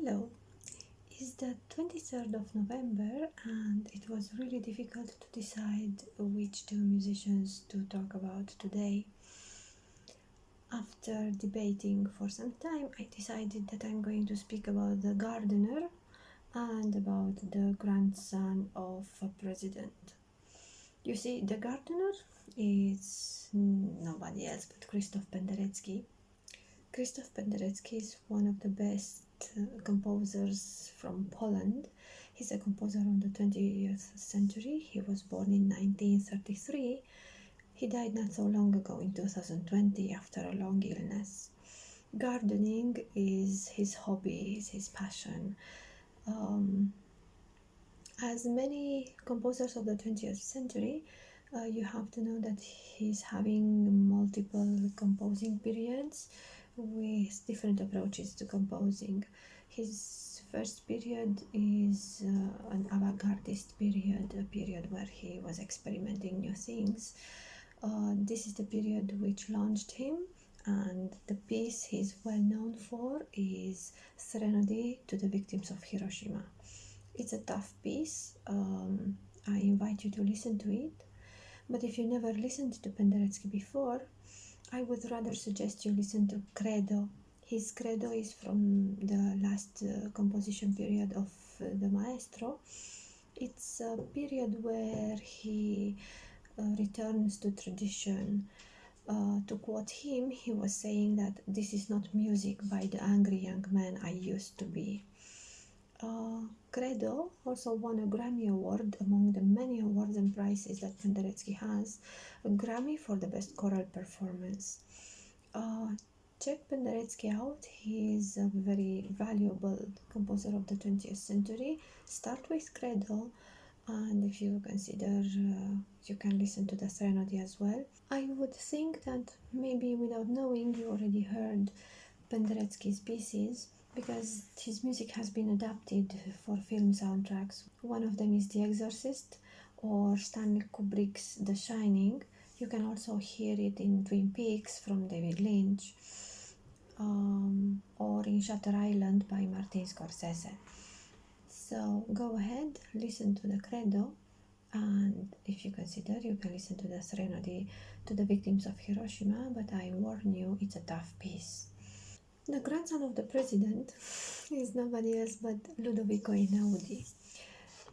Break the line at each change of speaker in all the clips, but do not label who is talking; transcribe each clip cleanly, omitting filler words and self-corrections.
Hello, it's the 23rd of November and it was really difficult to decide which two musicians to talk about today. After debating for some time, I decided that I'm going to speak about the gardener and about the grandson of a president. You see, the gardener is nobody else but Krzysztof Penderecki. Krzysztof Penderecki is one of the best composers from Poland. He's a composer on the 20th century. He was born in 1933. He died not so long ago in 2020 after a long illness. Gardening is his hobby, is his passion. As many composers of the 20th century, you have to know that he's having multiple composing periods with different approaches to composing. His first period is an avant-gardist period, a period where he was experimenting new things. This is the period which launched him, and the piece he's well known for is Einaudi to the victims of Hiroshima. It's a tough piece. I invite you to listen to it. But if you never listened to Penderecki before, I would rather suggest you listen to Credo. His Credo is from the last composition period of the maestro. It's a period where he returns to tradition. To quote him, he was saying that this is not music by the angry young man I used to be. Credo also won a Grammy Award among the many awards and prizes that Penderecki has, a Grammy for the best choral performance. Check Penderecki out. He is a very valuable composer of the 20th century. Start with Credo, and if you consider, you can listen to the Einaudi as well. I would think that maybe without knowing you already heard Penderecki's pieces, because his music has been adapted for film soundtracks. One of them is The Exorcist or Stanley Kubrick's The Shining. You can also hear it in Twin Peaks from David Lynch, or in Shutter Island by Martin Scorsese. So go ahead, listen to the Credo, and if you consider, you can listen to the Einaudi to the victims of Hiroshima, but I warn you, it's a tough piece. The grandson of the president is nobody else but Ludovico Einaudi.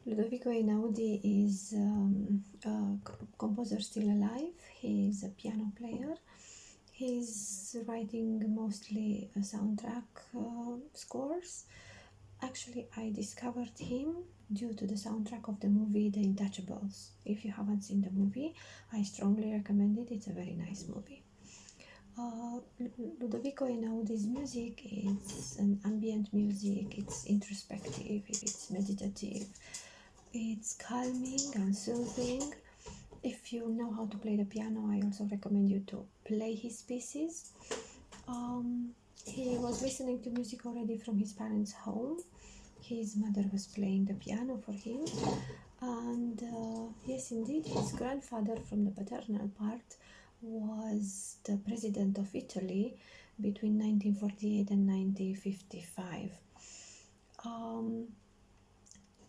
Ludovico Einaudi is a composer still alive. He is a piano player. He's writing mostly soundtrack scores. Actually, I discovered him due to the soundtrack of the movie The Intouchables. If you haven't seen the movie, I strongly recommend it. It's a very nice movie. Ludovico Einaudi's music is an ambient music. It's introspective, it's meditative, it's calming and soothing. If you know how to play the piano, I also recommend you to play his pieces. He was listening to music already from his parents' home. His mother was playing the piano for him, and yes, indeed, his grandfather from the paternal part was the president of Italy between 1948 and 1955.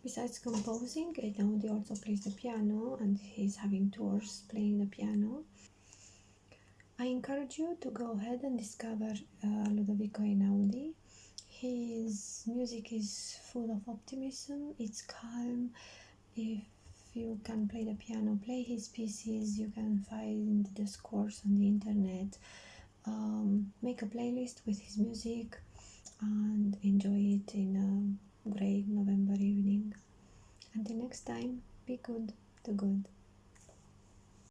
Besides composing, Einaudi also plays the piano, and he's having tours playing the piano. I encourage you to go ahead and discover Ludovico Einaudi. His music is full of optimism, it's calm. If you can play the piano, play his pieces. You can find the scores on the internet. Make a playlist with his music and enjoy it in a great November evening. Until next time, be good, do good.